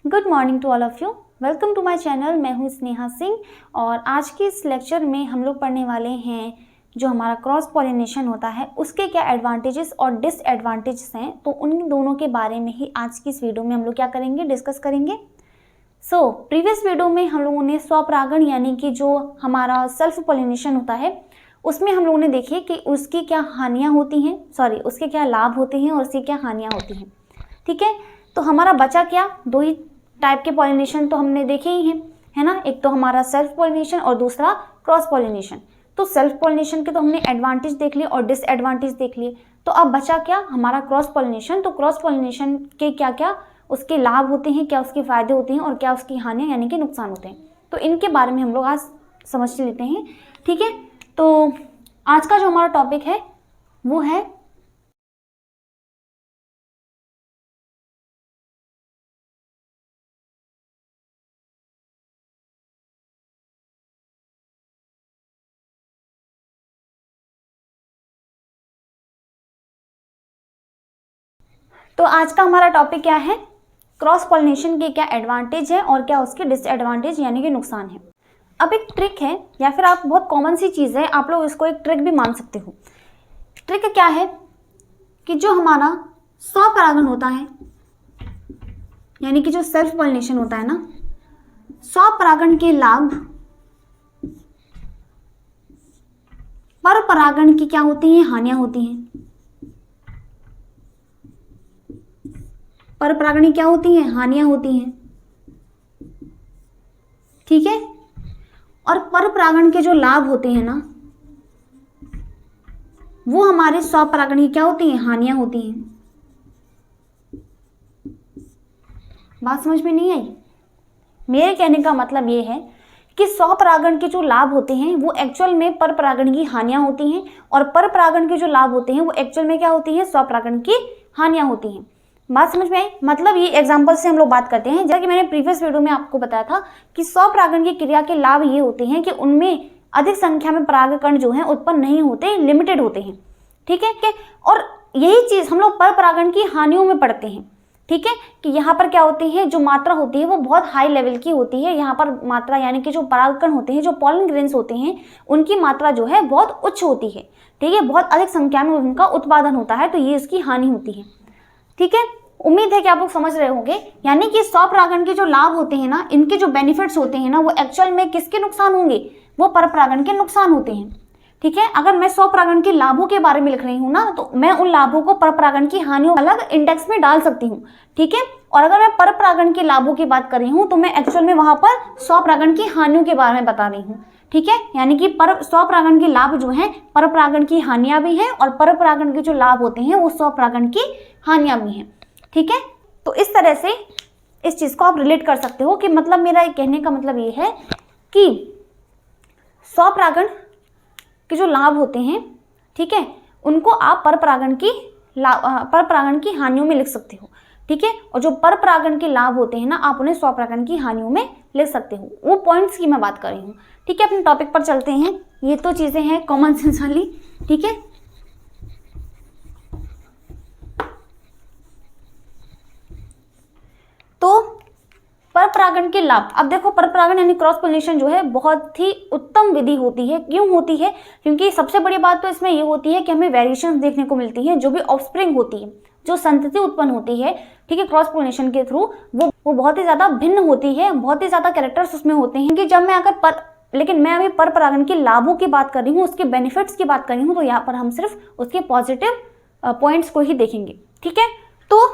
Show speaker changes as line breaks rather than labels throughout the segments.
Good morning to all of you. Welcome to my channel. मैं हूँ स्नेहा सिंह और आज के इस लेक्चर में हम लोग पढ़ने वाले हैं जो हमारा क्रॉस पॉलिनेशन होता है उसके क्या एडवांटेजेस और डिसएडवांटेजेस हैं, तो उन दोनों के बारे में ही आज की इस वीडियो में हम लोग क्या करेंगे, डिस्कस करेंगे। प्रीवियस वीडियो में हम लोगों ने स्वपरागण यानी कि जो हमारा सेल्फ पॉलिनेशन होता है उसमें हम लोगों ने देखी कि उसकी क्या हानियाँ होती हैं, उसके क्या लाभ होते हैं और उसकी क्या हानियाँ होती हैं। ठीक है, तो हमारा बचा क्या, दो ही टाइप के पॉलिनेशन तो हमने देखे ही हैं, है ना। एक तो हमारा सेल्फ पॉलिनेशन और दूसरा क्रॉस पॉलिनेशन। तो सेल्फ पॉलिनेशन के तो हमने एडवांटेज देख लिए और डिसएडवांटेज देख लिए। तो अब बचा क्या, हमारा क्रॉस पॉलिनेशन। तो क्रॉस पॉलिनेशन के क्या क्या उसके लाभ होते हैं, क्या उसके फायदे होते हैं और क्या उसकी हानियाँ यानी कि नुकसान होते हैं, तो इनके बारे में हम लोग आज समझ लेते हैं। ठीक है, तो आज का जो हमारा टॉपिक है वो है तो आज का हमारा टॉपिक क्या है, क्रॉस पॉलिनेशन के क्या एडवांटेज है और क्या उसके डिसएडवांटेज यानी कि नुकसान है। अब एक ट्रिक है या फिर आप बहुत कॉमन सी चीज़ है, आप लोग इसको एक ट्रिक भी मान सकते हो। ट्रिक क्या है कि जो हमारा स्वपरागण होता है यानी कि जो सेल्फ पॉलिनेशन होता है ना, स्वपरागण के लाभ पर परागण की क्या होती हैं, हानियां होती हैं। पर परागण क्या होती हैं, हानियां होती हैं। ठीक है, और पर परागण के जो लाभ होते हैं ना वो हमारे स्वपरागण की क्या होती हैं, हानियां होती हैं। बात समझ में नहीं आई। मेरे कहने का मतलब ये है कि स्वपरागण के जो लाभ होते हैं वो एक्चुअल में पर परागण की हानियां होती हैं और पर परागण के जो लाभ होते हैं वो एक्चुअल में क्या होती हैं, स्वपरागण की हानियां होती हैं। बात समझ में आई। मतलब ये एग्जांपल से हम लोग बात करते हैं, जैसा कि मैंने प्रीवियस वीडियो में आपको बताया था कि स्वपरागण की क्रिया के लाभ ये होते हैं कि उनमें अधिक संख्या में परागकण जो है उत्पन्न नहीं होते, लिमिटेड होते हैं। ठीक है, और यही चीज हम लोग पर परागण की हानियों में पढ़ते हैं। ठीक है, कि यहाँ पर क्या होती है, जो मात्रा होती है वो बहुत हाई लेवल की होती है। यहाँ पर मात्रा यानी कि जो परागकण होते हैं, जो पॉलन ग्रेन्स होते हैं, उनकी मात्रा जो है बहुत उच्च होती है। ठीक है, बहुत अधिक संख्या में उनका उत्पादन होता है, तो ये इसकी हानि होती है। ठीक है, उम्मीद है कि आप लोग समझ रहे होंगे। यानी कि स्वपरागण के जो लाभ होते हैं ना, इनके जो बेनिफिट्स होते हैं ना, वो एक्चुअल में किसके नुकसान होंगे, वो परपरागण के नुकसान होते हैं। ठीक है, अगर मैं स्वपरागण के लाभों के बारे में लिख रही हूँ ना, तो मैं उन लाभों को परपरागण की हानियों अलग इंडेक्स में डाल सकती हूँ। ठीक है, और अगर मैं परपरागण के लाभों की बात कर रही हूँ तो मैं एक्चुअल में वहां पर स्वपरागण की हानियों के बारे में बता रही हूँ। ठीक है, यानी कि स्वपरागण के लाभ जो है परपरागण की हानियां भी हैं और परपरागण के जो लाभ होते हैं वो स्वपरागण की हानियां भी हैं। ठीक है, तो इस तरह से इस चीज को आप रिलेट कर सकते हो कि मतलब मेरा कहने का मतलब ये है कि स्वपरागण के जो लाभ होते हैं, ठीक है, उनको आप परपरागण की हानियों में लिख सकते हो। ठीक है, और जो परपरागण के लाभ होते हैं ना, आप उन्हें स्वपरागण की हानियों में लिख सकते हो। वो पॉइंट्स की मैं बात कर रही हूँ। ठीक है, अपने टॉपिक पर चलते हैं। ये तो चीजें हैं कॉमन सेंस वाली। ठीक है, तो परपरागण के लाभ। अब देखो, परपरागण यानी क्रॉस पोलिनेशन जो है बहुत ही उत्तम विधि होती है। क्यों होती है, क्योंकि सबसे बड़ी बात तो इसमें ये होती है कि हमें वेरिएशंस देखने को मिलती है। जो भी ऑफस्प्रिंग होती है, जो संतति उत्पन्न होती है, ठीक है, क्रॉस पोलिनेशन के थ्रू, वो बहुत ही ज्यादा भिन्न होती है, बहुत ही ज्यादा कैरेक्टर्स उसमें होते हैं। कि जब मैं लेकिन मैं अभी परपरागण के लाभों की बात कर रही हूँ, उसके बेनिफिट्स की बात कर रही हूँ, तो यहाँ पर हम सिर्फ उसके पॉजिटिव पॉइंट्स को ही देखेंगे। ठीक है, तो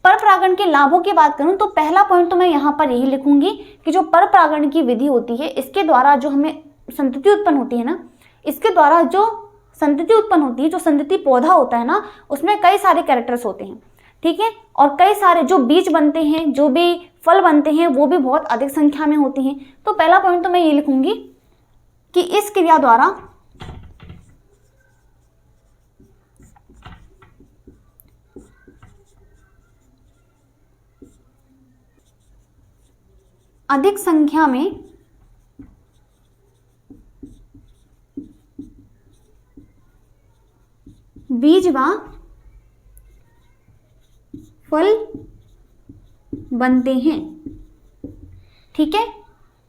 परपरागण के लाभों की बात करूं तो पहला पॉइंट तो मैं यहां पर यही लिखूंगी कि जो परपरागण की विधि होती है, इसके द्वारा जो हमें संतति उत्पन्न होती है ना, इसके द्वारा जो संतति उत्पन्न होती है, जो संतति पौधा होता है ना, उसमें कई सारे कैरेक्टर्स होते हैं। ठीक है, और कई सारे जो बीज बनते हैं, जो भी फल बनते हैं, वो भी बहुत अधिक संख्या में होती हैं। तो पहला पॉइंट तो मैं ये लिखूंगी कि इस क्रिया द्वारा अधिक संख्या में बीज व फल बनते हैं। ठीक है,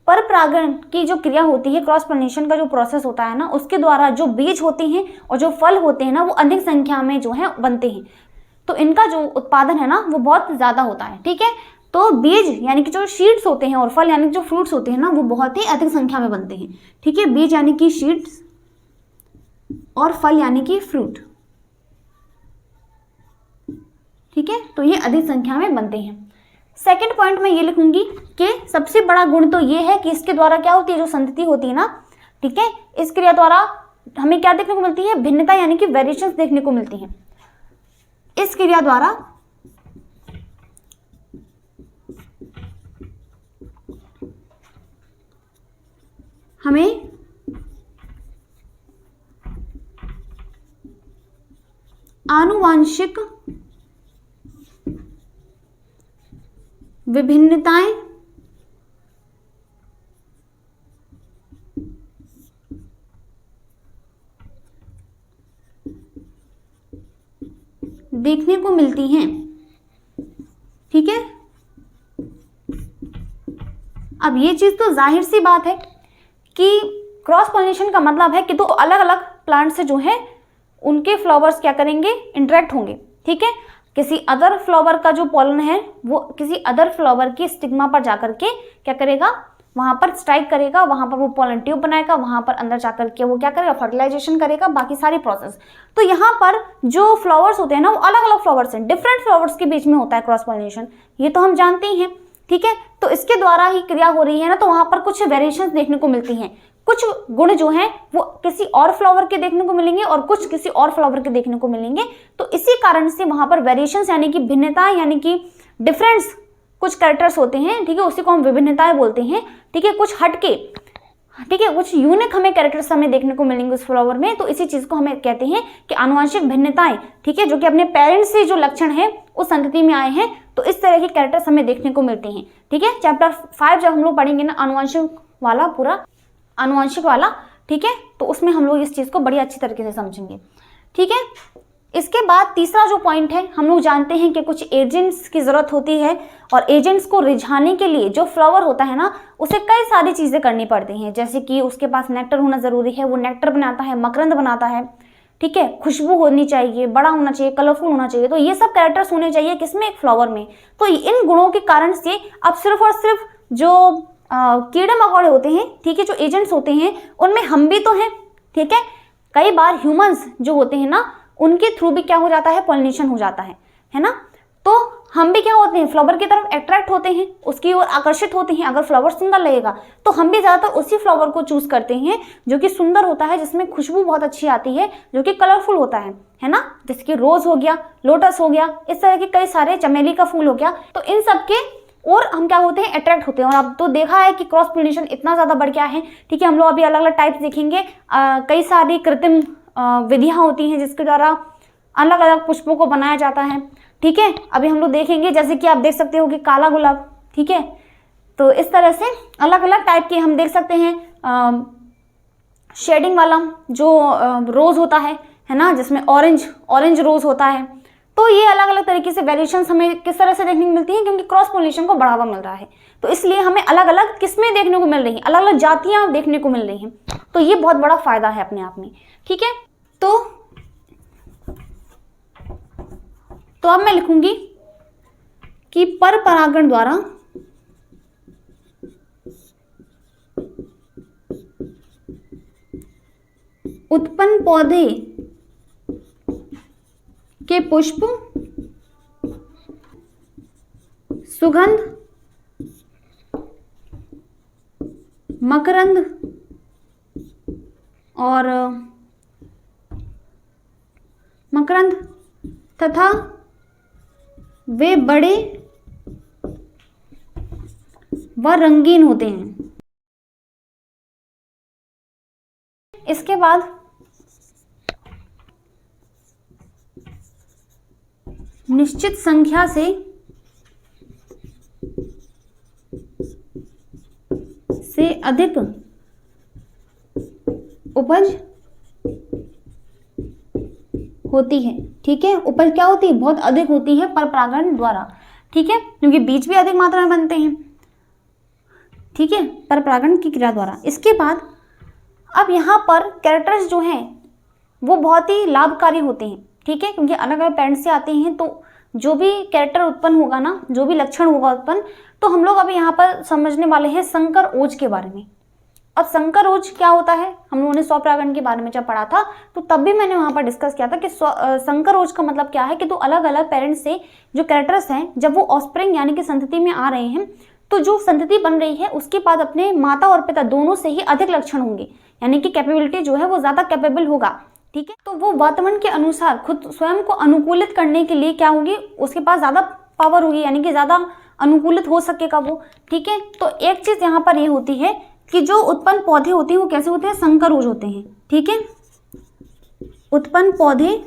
पर परागण की जो क्रिया होती है, क्रॉस पोलिनेशन का जो प्रोसेस होता है ना, उसके द्वारा जो बीज होते हैं और जो फल होते हैं ना, वो अधिक संख्या में जो है बनते हैं। तो इनका जो उत्पादन है ना, वो बहुत ज़्यादा होता है। ठीक है, तो बीज यानी कि जो सीड्स होते हैं और फल यानी कि जो फ्रूट्स होते हैं ना, वो बहुत ही अधिक संख्या में बनते हैं। ठीक है, बीज यानी कि सीड्स और फल यानी कि फ्रूट। ठीक है, तो ये अधिक संख्या में बनते हैं। सेकंड पॉइंट में ये लिखूंगी कि सबसे बड़ा गुण तो ये है कि इसके द्वारा क्या होती है, जो संतति होती है ना, ठीक है, इस क्रिया द्वारा हमें क्या देखने को मिलती है, भिन्नता यानी कि वेरिएशंस देखने को मिलती हैं। इस क्रिया द्वारा हमें आनुवांशिक विभिन्नताएं देखने को मिलती हैं। ठीक है, अब ये चीज तो जाहिर सी बात है कि क्रॉस पोलिनेशन का मतलब है कि दो अलग अलग प्लांट से जो है उनके फ्लावर्स क्या करेंगे, इंटरेक्ट होंगे। ठीक है, किसी अदर फ्लावर का जो पॉलन है वो किसी अदर फ्लावर की स्टिग्मा पर जाकर के क्या करेगा, वहां पर स्ट्राइक करेगा, वहां पर वो पॉलन ट्यूब बनाएगा, वहां पर अंदर जाकर के वो क्या करेगा, फर्टिलाइजेशन करेगा, बाकी सारी प्रोसेस। तो यहाँ पर जो फ्लावर्स होते हैं ना, वो अलग अलग फ्लावर्स हैं, डिफरेंट फ्लावर्स के बीच में होता है क्रॉस पॉलिनेशन, ये तो हम जानते ही हैं। ठीक है, तो इसके द्वारा ही क्रिया हो रही है ना, तो वहां पर कुछ वेरिएशंस देखने को मिलती हैं। कुछ गुण जो हैं वो किसी और फ्लावर के देखने को मिलेंगे और कुछ किसी और फ्लावर के देखने को मिलेंगे। तो इसी कारण से वहां पर वेरिएशंस यानी कि भिन्नता यानी कि डिफरेंस कुछ कैरेक्टर्स होते हैं। ठीक है, उसी को हम विभिन्नताएं बोलते हैं। ठीक है, कुछ हटके, ठीक है, कुछ यूनिक हमें कैरेक्टर्स हमें देखने को मिलेंगे उस फ्लावर में। तो इसी चीज को हमें कहते हैं कि आनुवंशिक भिन्नताएं। ठीक है, जो कि अपने पेरेंट्स से जो लक्षण है उस संतति में आए हैं, तो इस तरह के कैरेक्टर्स हमें देखने को मिलते हैं। ठीक है, चैप्टर 5 जब हम लोग पढ़ेंगे ना आनुवंशिक वाला, पूरा आनुवंशिक वाला, ठीक है, तो उसमें हम लोग इस चीज को बड़ी अच्छी तरीके से समझेंगे। ठीक है, इसके बाद तीसरा जो पॉइंट है, हम लोग जानते हैं कि कुछ एजेंट्स की जरूरत होती है और एजेंट्स को रिझाने के लिए जो फ्लावर होता है ना, उसे कई सारी चीजें करनी पड़ती हैं। जैसे कि उसके पास नेक्टर होना जरूरी है, वो नेक्टर बनाता है, मकरंद बनाता है। ठीक है, खुशबू होनी चाहिए, बड़ा होना चाहिए, कलरफुल होना चाहिए। तो ये सब कैरेक्टर्स होने चाहिए किसमें, एक फ्लावर में। तो इन गुणों के कारण से अब सिर्फ और सिर्फ जो कीड़े मकोड़े होते हैं, ठीक है, जो एजेंट्स होते हैं, उनमें हम भी तो हैं। ठीक है, कई बार ह्यूमंस जो होते हैं ना, उनके थ्रू भी क्या हो जाता है, पॉलिनेशन हो जाता है ना। तो हम भी क्या होते हैं, फ्लावर की तरफ अट्रैक्ट होते हैं, उसकी ओर आकर्षित होते हैं। अगर फ्लावर सुंदर लगेगा तो हम भी ज्यादातर उसी फ्लावर को चूज करते हैं जो कि सुंदर होता है, जिसमें खुशबू बहुत अच्छी आती है, जो कि कलरफुल होता है ना। जैसे कि रोज हो गया, लोटस हो गया, इस तरह के कई सारे, चमेली का फूल हो गया। तो इन सब के और हम क्या होते हैं, अट्रैक्ट होते हैं। और अब तो देखा है कि क्रॉस पोलिनेशन इतना ज्यादा बढ़ गया है। ठीक है, हम लोग अभी अलग अलग टाइप्स देखेंगे। कई सारी कृत्रिम विधियां होती हैं जिसके द्वारा अलग अलग पुष्पों को बनाया जाता है। ठीक है, अभी हम लोग देखेंगे, जैसे कि आप देख सकते हो कि काला गुलाब। ठीक है, तो इस तरह से अलग अलग टाइप के हम देख सकते हैं। शेडिंग वाला जो रोज होता है ना, जिसमें ऑरेंज रोज होता है। तो ये अलग अलग तरीके से वेरिएशंस हमें किस तरह से देखने को मिलती हैं, क्योंकि क्रॉस पोलिनेशन को बढ़ावा मिल रहा है। तो इसलिए हमें अलग अलग किस्में देखने को मिल रही हैं, अलग अलग जातियां देखने को मिल रही हैं। तो ये बहुत बड़ा फायदा है अपने आप में। ठीक है, तो अब मैं लिखूंगी कि पर परागण द्वारा उत्पन्न पौधे के पुष्प सुगंध, मकरंद और तथा वे बड़े व रंगीन होते हैं। इसके बाद निश्चित संख्या से अधिक उपज होती है। ठीक है, उपज क्या होती है, बहुत अधिक होती है पर परागण द्वारा। ठीक है, क्योंकि बीज भी अधिक मात्रा में बनते हैं, ठीक है, पर परागण की क्रिया द्वारा। इसके बाद अब यहाँ पर कैरेक्टर्स जो हैं वो बहुत ही लाभकारी होते हैं, ठीक है, क्योंकि अलग अलग पेरेंट्स से आते हैं, तो जो भी कैरेक्टर उत्पन्न होगा ना, जो भी लक्षण होगा उत्पन्न, तो हम लोग अभी यहाँ पर समझने वाले हैं संकर ओज के बारे में। अब संकर ओज क्या होता है, हम लोगों ने स्वपरागण के बारे में जब पढ़ा था तो तब भी मैंने वहां पर डिस्कस किया था कि संकर ओज का मतलब क्या है कि दो अलग अलग पेरेंट्स से जो कैरेक्टर्स हैं जब वो ऑफस्प्रिंग यानी कि संतति में आ रहे हैं, तो जो संतति बन रही है उसके बाद अपने माता और पिता दोनों से ही अधिक लक्षण होंगे, यानी कि कैपेबिलिटी जो है वो ज्यादा कैपेबल होगा, ठीक है। तो वो वातावरण के अनुसार खुद स्वयं को अनुकूलित करने के लिए क्या होगी, उसके पास ज्यादा पावर होगी, यानी कि ज्यादा अनुकूलित हो सकेगा वो, ठीक है। तो एक चीज यहाँ पर ये होती है कि जो उत्पन्न पौधे होते हैं वो कैसे होते हैं, संकर ओज होते हैं, ठीक है। उत्पन्न पौधे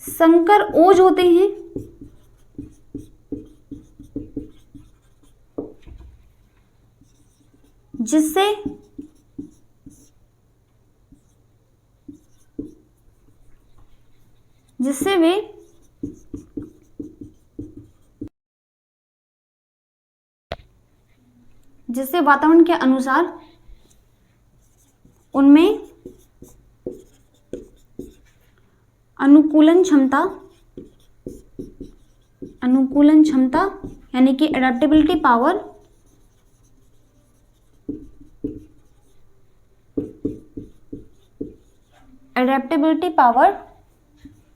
संकर ओज होते हैं, जिससे वे जिससे वातावरण के अनुसार उनमें अनुकूलन क्षमता यानी कि एडेप्टेबिलिटी पावर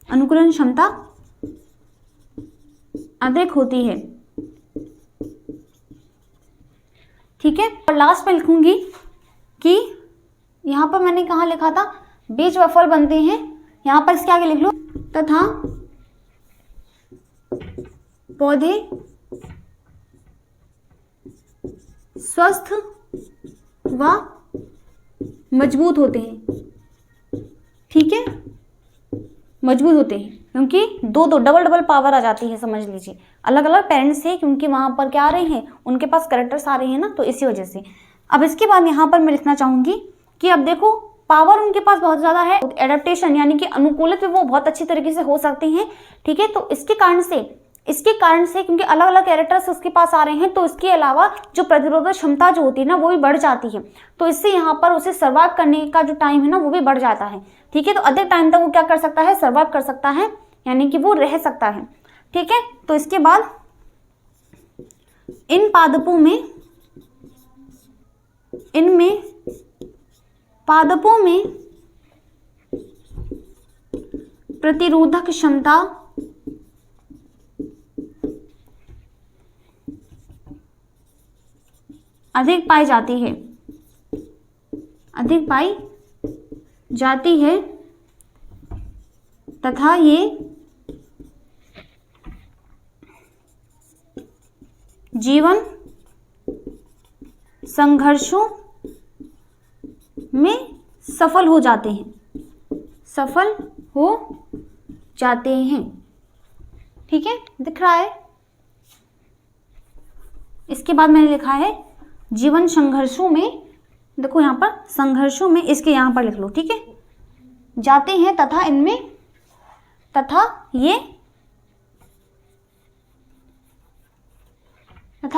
अनुकूलन क्षमता अधिक होती है, ठीक है। और लास्ट में लिखूंगी कि यहां पर मैंने कहा लिखा था बीज व फल बनते हैं, यहां पर इसके आगे लिख लो तथा पौधे स्वस्थ व मजबूत होते हैं, ठीक है, मजबूत होते हैं, क्योंकि दो डबल पावर आ जाती है, समझ लीजिए, अलग अलग पेरेंट्स से, क्योंकि वहां पर क्या आ रहे हैं, उनके पास कैरेक्टर्स आ रहे हैं ना, तो इसी वजह से। अब इसके बाद यहाँ पर मैं लिखना चाहूंगी कि अब देखो पावर उनके पास बहुत ज्यादा है, एडेप्टेशन यानी कि अनुकूलित वो बहुत अच्छी तरीके से हो सकते हैं, ठीक है। तो इसके कारण से क्योंकि अलग अलग कैरेक्टर्स उसके पास आ रहे हैं, तो इसके अलावा जो प्रतिरोधक क्षमता जो होती है ना वो भी बढ़ जाती है, तो इससे यहाँ पर उसे सर्वाइव करने का जो टाइम है ना वो भी बढ़ जाता है, ठीक है। तो अधिक टाइम तक वो क्या कर सकता है, सर्वाइव कर सकता है, यानी कि वो रह सकता है, ठीक है। तो इसके बाद इनमें पादपों में प्रतिरोधक क्षमता अधिक पाई जाती है तथा ये जीवन संघर्षों में सफल हो जाते हैं, ठीक है, दिख रहा है। इसके बाद मैंने लिखा है जीवन संघर्षों में, देखो यहाँ पर संघर्षों में, इसके यहाँ पर लिख लो, ठीक है, जाते हैं तथा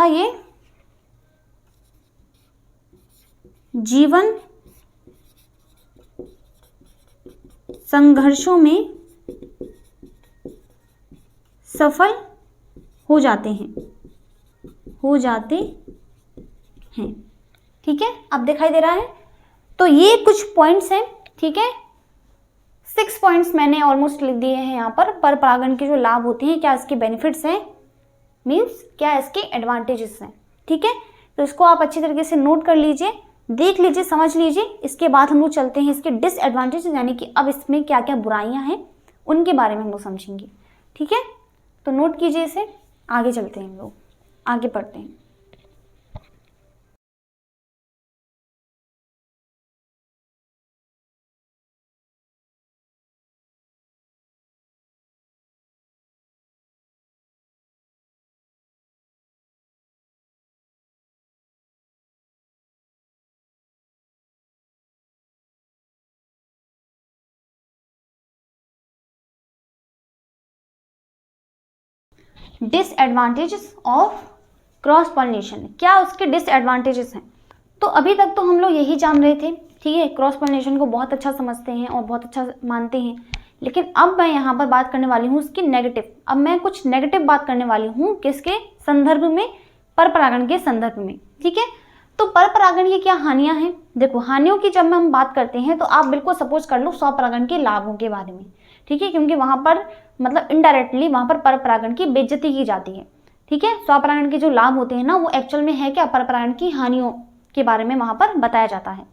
ये जीवन संघर्षों में सफल हो जाते हैं, ठीक है। अब दिखाई दे रहा है, तो ये कुछ पॉइंट्स हैं, ठीक है, 6 पॉइंट्स मैंने ऑलमोस्ट लिख दिए हैं यहाँ पर परागण के जो लाभ होते हैं, क्या इसके बेनिफिट्स हैं, मीन्स क्या इसके एडवांटेजेस हैं, ठीक है। तो इसको आप अच्छी तरीके से नोट कर लीजिए, देख लीजिए, समझ लीजिए। इसके बाद हम लोग चलते हैं इसके डिसएडवांटेजेस, यानी कि अब इसमें क्या क्या बुराइयां हैं उनके बारे में हम लोग समझेंगे, ठीक है। तो नोट कीजिए इसे, आगे चलते हैं हम लोग, आगे पढ़ते हैं। डिसएडवांटेजेस ऑफ क्रॉस पॉलिनेशन, क्या उसके डिसएडवांटेजेस हैं। तो अभी तक तो हम लोग यही जान रहे थे, ठीक है, क्रॉस पॉलिनेशन को बहुत अच्छा समझते हैं और बहुत अच्छा मानते हैं, लेकिन अब मैं यहाँ पर बात करने वाली हूँ उसकी नेगेटिव। अब मैं कुछ नेगेटिव बात करने वाली हूँ, किसके संदर्भ में, पर परागण के संदर्भ में, ठीक है। तो पर परागण की क्या हानियां हैं, देखो हानियों की जब हम बात करते हैं तो आप बिल्कुल सपोज कर लो स्वपरागण के लाभों के बारे में, ठीक है, क्योंकि वहां पर मतलब इनडायरेक्टली वहां पर परागण की बेइज्जती की जाती है, ठीक है। स्वपरागण के जो लाभ होते हैं ना वो एक्चुअल में है क्या, पर परागण की हानियों के बारे में वहां पर बताया जाता है।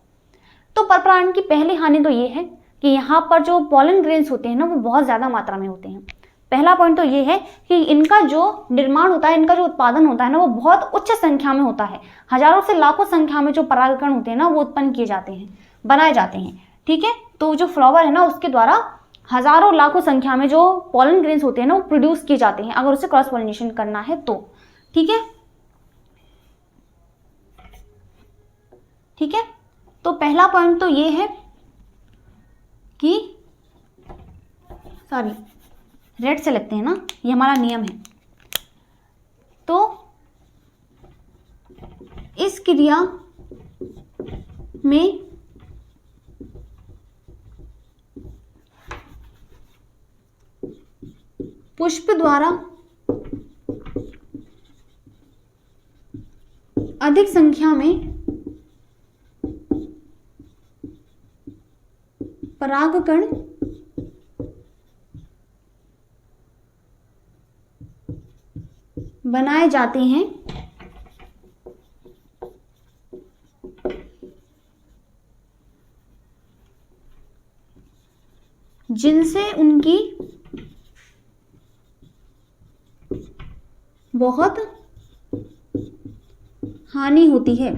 तो पर परागण की पहली हानि तो ये है कि यहाँ पर जो पॉलन ग्रेन्स होते हैं ना वो बहुत ज्यादा मात्रा में होते हैं। पहला पॉइंट तो ये है कि इनका जो निर्माण होता है, इनका जो उत्पादन होता है ना वो बहुत उच्च संख्या में होता है। हजारों से लाखों संख्या में जो परागकण होते हैं ना वो उत्पन्न किए जाते हैं, बनाए जाते हैं, ठीक है। तो जो फ्लावर है ना उसके द्वारा हजारों लाखों संख्या में जो पॉलन ग्रेन्स होते हैं ना वो प्रोड्यूस किए जाते हैं अगर उसे क्रॉस पॉलिनेशन करना है तो, ठीक है, ठीक है। तो पहला पॉइंट तो ये है कि सॉरी रेड से लगते हैं ना, ये हमारा नियम है। तो इस क्रिया में पुष्प द्वारा अधिक संख्या में परागकण बनाए जाते हैं जिनसे उनकी बहुत हानि होती है,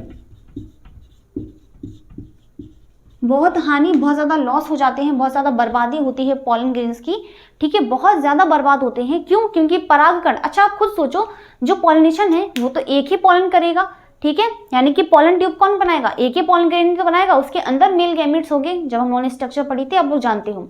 बहुत हानि, बहुत ज़्यादा लॉस हो जाते हैं, बहुत ज़्यादा बर्बादी होती है पॉलन ग्रेन्स की, ठीक है, बहुत ज़्यादा बर्बाद होते हैं। क्यों, क्योंकि परागकण, अच्छा आप खुद सोचो, जो पॉलिनेशन है वो तो एक ही पॉलन करेगा, ठीक है, यानी कि पॉलन ट्यूब कौन बनाएगा, एक ही पॉलन ग्रेन का बनाएगा, उसके अंदर मेल गैमेट्स होंगे, जब हम लोगों स्ट्रक्चर पढ़ी थी आप लोग जानते हो।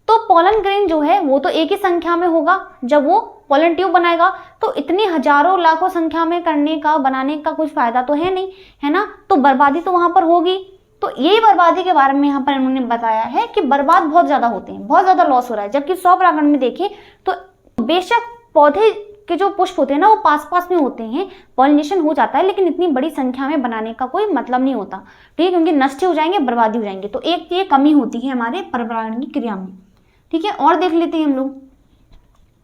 तो पॉलन ग्रेन जो है वो तो एक ही संख्या में होगा जब वो पॉलन ट्यूब बनाएगा, तो इतनी हजारों लाखों संख्या में करने का, बनाने का कुछ फायदा तो है नहीं, है ना, तो बर्बादी तो वहां पर होगी। तो यही बर्बादी के बारे में यहाँ पर इन्होंने बताया है कि बर्बाद बहुत ज्यादा होते हैं, बहुत ज्यादा लॉस हो रहा है। जबकि स्वपरागण में देखें तो बेशक पौधे के जो पुष्प होते हैं ना वो पास पास में होते हैं, पॉलिनेशन हो जाता है, लेकिन इतनी बड़ी संख्या में बनाने का कोई मतलब नहीं होता, ठीक है, क्योंकि नष्ट हो जाएंगे, बर्बादी हो जाएंगे। तो एक ये कमी होती है हमारे परपरागण की क्रिया में, ठीक है। और देख लेते हैं हम लोग।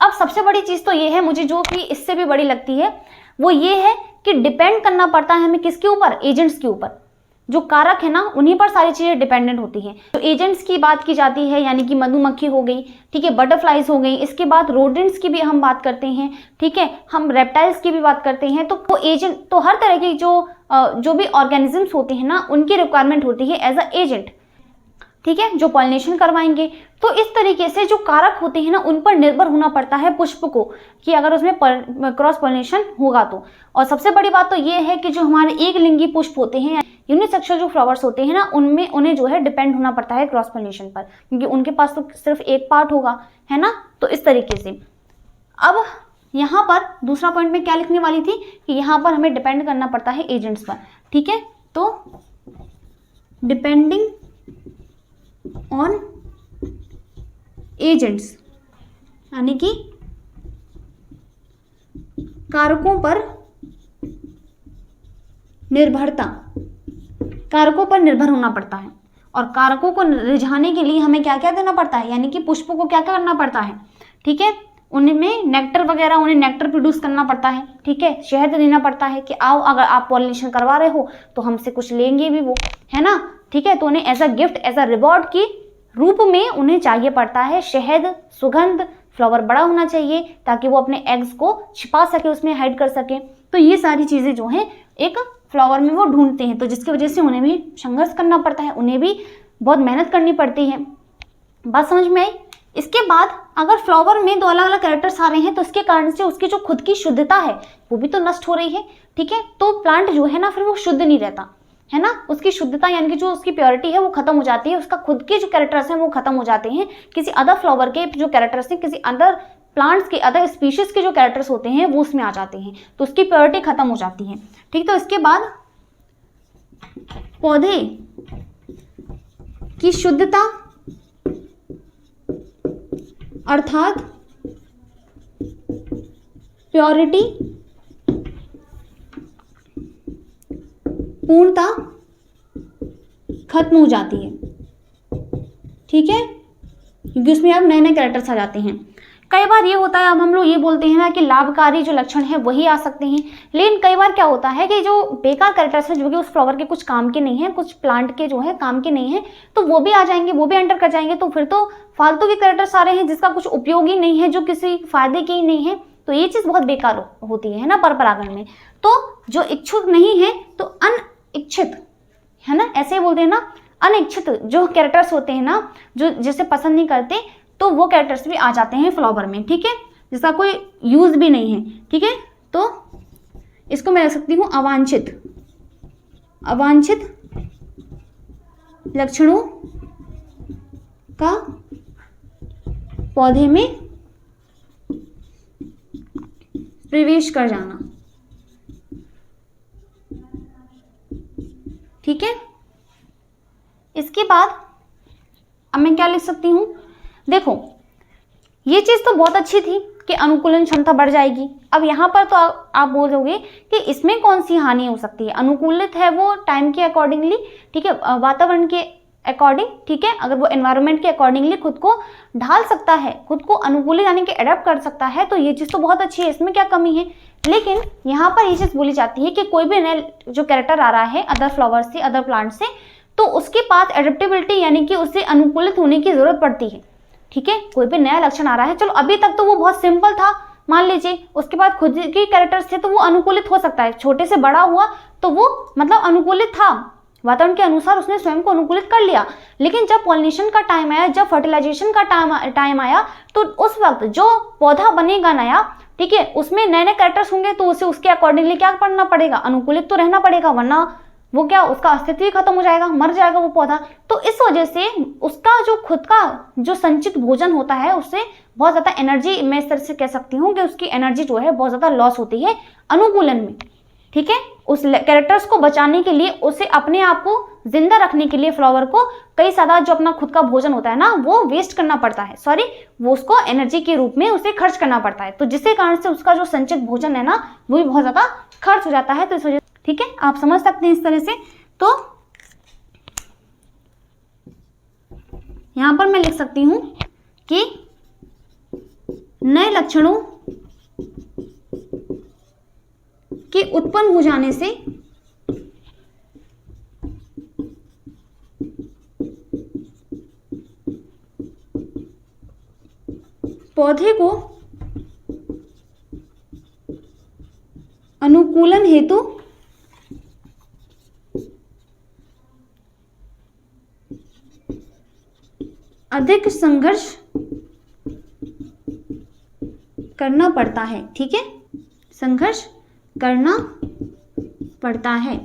अब सबसे बड़ी चीज तो ये है, मुझे जो कि इससे भी बड़ी लगती है वो ये है कि डिपेंड करना पड़ता है हमें किसके ऊपर, एजेंट्स के ऊपर। जो कारक है ना उन्हीं पर सारी चीजें डिपेंडेंट होती हैं। तो एजेंट्स की बात की जाती है, यानी कि मधुमक्खी हो गई, ठीक है, बटरफ्लाइज हो गई, इसके बाद रोडेंट्स की भी हम बात करते हैं, ठीक है, हम रेप्टाइल्स की भी बात करते हैं। तो वो एजेंट, तो हर तरह की जो भी ऑर्गेनिजम्स होते हैं ना उनकी रिक्वायरमेंट होती है एज अ एजेंट, ठीक है, जो पॉलिनेशन करवाएंगे। तो इस तरीके से जो कारक होते हैं ना उन पर निर्भर होना पड़ता है पुष्प को, कि अगर उसमें क्रॉस पॉलिनेशन होगा तो। और सबसे बड़ी बात तो ये है कि जो हमारे एक लिंगी पुष्प होते हैं, यूनिसेक्सुअल जो फ्लावर्स होते हैं ना उनमें उन्हें जो है डिपेंड होना पड़ता है क्रॉस पॉलिनेशन पर, क्योंकि उनके पास तो सिर्फ एक पार्ट होगा, है ना। तो इस तरीके से अब यहाँ पर दूसरा पॉइंट में क्या लिखने वाली थी कि यहाँ पर हमें डिपेंड करना पड़ता है एजेंट्स पर, ठीक है। तो डिपेंडिंग ऑन एजेंट्स, यानी कि कारकों पर निर्भरता, कारकों पर निर्भर होना पड़ता है। और कारकों को रिझाने के लिए हमें क्या क्या देना पड़ता है, यानी कि पुष्पों को क्या क्या करना पड़ता है, ठीक है, उनमें नेक्टर वगैरह, उन्हें नेक्टर प्रोड्यूस करना पड़ता है, ठीक है, शहद देना पड़ता है कि आओ अगर आप पॉलिनेशन करवा रहे हो तो हमसे कुछ लेंगे भी वो, है ना, ठीक है। तो उन्हें as a gift, as a reward की रूप में उन्हें चाहिए पड़ता है शहद, सुगंध, फ्लावर बड़ा होना चाहिए ताकि वो अपने एग्स को छिपा सके, उसमें हाइड कर सके। तो ये सारी चीजें जो हैं एक फ्लावर में वो ढूंढते हैं, तो जिसकी वजह से उन्हें भी संघर्ष करना पड़ता है, उन्हें भी बहुत मेहनत करनी पड़ती है। बात समझ में आई। इसके बाद अगर फ्लावर में दो अलग अलग कैरेक्टर्स आ रहे हैं तो इसके कारण से उसकी जो खुद की शुद्धता है वो भी तो नष्ट हो रही है, ठीक है। तो प्लांट जो है ना फिर वो शुद्ध नहीं रहता, है ना, उसकी शुद्धता यानी कि जो उसकी प्योरिटी है वो खत्म हो जाती है, उसका खुद के जो कैरेक्टर्स हैं वो खत्म हो जाते हैं, किसी अदर फ्लावर के जो कैरेक्टर्स हैं किसी अदर प्लांट्स के अदर स्पीशीज के जो कैरेक्टर्स होते हैं वो उसमें आ जाते हैं, तो उसकी प्योरिटी खत्म हो जाती है। ठीक, तो इसके बाद पौधे की शुद्धता अर्थात प्योरिटी पूर्णता खत्म हो जाती है। ठीक है, क्योंकि उसमें अब नए नए कैरेक्टर्स आ जाते हैं। कई बार ये होता है, अब हम लोग ये बोलते हैं ना कि लाभकारी जो लक्षण है वही आ सकते हैं, लेकिन कई बार क्या होता है कि जो बेकार कैरेक्टर्स हैं जो कि उस फ्लावर के कुछ काम के नहीं है, कुछ प्लांट के जो है काम के नहीं है, तो वो भी आ जाएंगे, वो भी एंटर कर जाएंगे। तो फिर तो फालतू के कैरेक्टर्स आ रहे हैं जिसका कुछ उपयोग ही नहीं है, जो किसी फायदे की ही नहीं है, तो ये चीज़ बहुत बेकार होती है ना पर परागण में। तो जो इच्छुक नहीं है तो अनिच्छित है ना, ऐसे ही बोलते हैं ना, अनिच्छित जो कैरेक्टर्स होते हैं ना, जो जिसे पसंद नहीं करते, तो वो कैरेक्टर्स भी आ जाते हैं फ्लावर में। ठीक है, जिसका कोई यूज भी नहीं है। ठीक है, तो इसको मैं रख सकती हूँ अवांछित, अवांछित लक्षणों का पौधे में प्रवेश कर जाना। ठीक है, इसके बाद अब मैं क्या लिख सकती हूँ, देखो ये चीज़ तो बहुत अच्छी थी कि अनुकूलन क्षमता बढ़ जाएगी। अब यहाँ पर तो आप बोलोगे कि इसमें कौन सी हानि हो सकती है, अनुकूलित है वो टाइम के अकॉर्डिंगली, ठीक है, वातावरण के अकॉर्डिंग, ठीक है, अगर वो एनवायरनमेंट के अकॉर्डिंगली खुद को ढाल सकता है, खुद को अनुकूलित यानी कि अडेप्ट कर सकता है, तो ये चीज़ तो बहुत अच्छी है, इसमें क्या कमी है। लेकिन यहाँ पर ये चीज़ बोली जाती है कि कोई भी नया जो कैरेक्टर आ रहा है अदर फ्लावर से, अदर प्लांट से, तो उसके पास एडेप्टेबिलिटी यानी कि उससे अनुकूलित होने की जरूरत पड़ती है। ठीक है, कोई भी नया लक्षण आ रहा है, चलो अभी तक तो वो बहुत सिंपल था मान लीजिए, उसके बाद खुद के कैरेक्टर्स थे तो वो अनुकूलित हो सकता है, छोटे से बड़ा हुआ तो वो मतलब अनुकूलित था, वातावरण के अनुसार उसने स्वयं को अनुकूलित कर लिया। लेकिन जब पॉलिनेशन का टाइम आया, जब फर्टिलाइजेशन का टाइम आया, तो उस वक्त जो पौधा बनेगा नया, ठीक है, उसमें नए नए कैरेक्टर्स होंगे, तो उसे उसके अकॉर्डिंगली क्या करना पड़ेगा, अनुकूलित तो रहना पड़ेगा, वरना वो क्या, उसका अस्तित्व ही खत्म हो जाएगा, मर जाएगा वो पौधा। तो इस वजह से उसका जो खुद का जो संचित भोजन होता है उससे बहुत ज़्यादा एनर्जी, मैं इस तरह से कह सकती हूँ कि उसकी एनर्जी जो है बहुत ज़्यादा लॉस होती है अनुकूलन में। ठीक है, उस कैरेक्टर्स को बचाने के लिए, उसे अपने आप को जिंदा रखने के लिए फ्लावर को कई सारा जो अपना खुद का भोजन होता है ना वो वेस्ट करना पड़ता है, सॉरी वो उसको एनर्जी के रूप में उसे खर्च करना पड़ता है, तो जिसके कारण से उसका जो संचित भोजन है ना वो भी बहुत ज़्यादा खर्च हो जाता है। तो इस वजह, ठीक है, आप समझ सकते हैं इस तरह से। तो यहां पर मैं लिख सकती हूं कि नए लक्षणों के उत्पन्न हो जाने से पौधे को अनुकूलन हेतु अधिक संघर्ष करना पड़ता है। ठीक है, संघर्ष करना पड़ता है,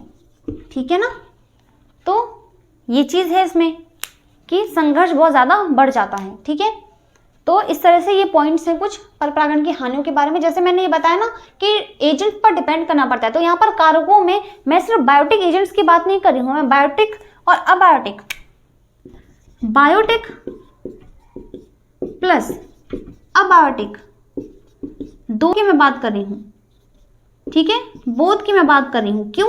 ठीक है ना। तो ये चीज़ है इसमें कि संघर्ष बहुत ज़्यादा बढ़ जाता है। ठीक है, तो इस तरह से ये पॉइंट्स हैं कुछ पर परागण की हानियों के बारे में। जैसे मैंने ये बताया ना कि एजेंट पर डिपेंड करना पड़ता है, तो यहाँ पर कारकों में मैं सिर्फ बायोटिक एजेंट्स की बात नहीं कर रही हूँ, मैं बायोटिक और अबायोटिक, बायोटिक प्लस अबायोटिक दो की मैं बात कर रही हूँ। ठीक है, बोथ की मैं बात कर रही हूँ। क्यों,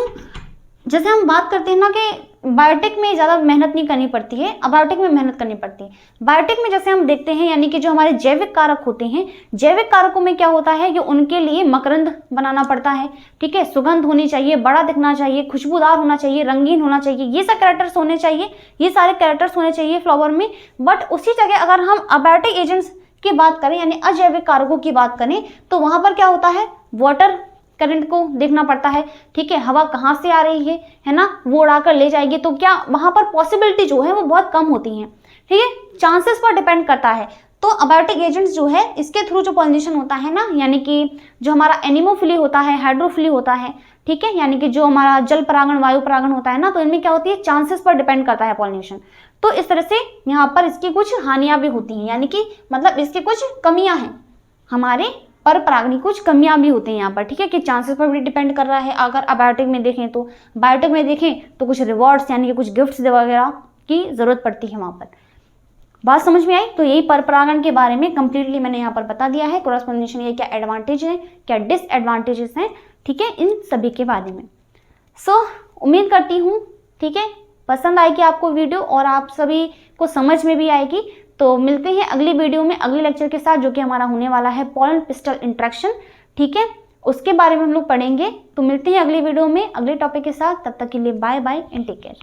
जैसे हम बात करते हैं ना कि बायोटिक में ज़्यादा मेहनत नहीं करनी पड़ती है, अबायोटिक में मेहनत करनी पड़ती है। बायोटिक में जैसे हम देखते हैं यानी कि जो हमारे जैविक कारक होते हैं, जैविक कारकों में क्या होता है कि उनके लिए मकरंद बनाना पड़ता है। ठीक है, सुगंध होनी चाहिए, बड़ा दिखना चाहिए, खुशबूदार होना चाहिए, रंगीन होना चाहिए, ये सब कैरेक्टर्स होने चाहिए, ये सारे कैरेक्टर्स होने चाहिए फ्लावर में। बट उसी जगह अगर हम अबायोटिक एजेंट्स की बात करें यानी अजैविक कारकों की बात करें, तो वहां पर क्या होता है, वाटर करंट को देखना पड़ता है। ठीक है, हवा कहाँ से आ रही है ना, वो उड़ाकर ले जाएगी, तो क्या वहां पर पॉसिबिलिटी जो है वो बहुत कम होती है। ठीक है, चांसेस पर डिपेंड करता है। तो अबायोटिक एजेंट्स जो है इसके थ्रू जो पॉलिनेशन होता है ना, यानी कि जो हमारा एनिमोफिली होता है, हाइड्रोफिली होता है, ठीक है, यानी कि जो हमारा जल परागण, वायु परागण होता है ना, तो इनमें क्या होती है, चांसेस पर डिपेंड करता है पॉलिनेशन। तो इस तरह से यहाँ पर इसकी कुछ हानियां भी होती हैं, यानी कि मतलब इसकी कुछ कमियां हैं, हमारे पर परागण की कुछ कमियां भी होती हैं यहाँ पर, ठीक है, कि चांसेस पर भी डिपेंड कर रहा है। अगर अबायोटिक में देखें तो कुछ रिवॉर्ड्स यानी कि कुछ गिफ्ट्स वगैरह की जरूरत पड़ती है वहाँ पर। बात समझ में आई? तो यही पर परागण के बारे में कंप्लीटली मैंने यहाँ पर बता दिया है। क्रॉस पोलिनेशन के क्या एडवांटेज है, क्या डिसएडवांटेजेस हैं, ठीक है, इन सभी के बारे में। उम्मीद करती हूँ, ठीक है, पसंद आएगी आपको वीडियो और आप सभी को समझ में भी आएगी। तो मिलते हैं अगली वीडियो में अगले लेक्चर के साथ, जो कि हमारा होने वाला है पोलन पिस्टल इंट्रैक्शन, ठीक है, उसके बारे में हम लोग पढ़ेंगे। तो मिलते हैं अगली वीडियो में अगले टॉपिक के साथ। तब तक के लिए bye bye and take care.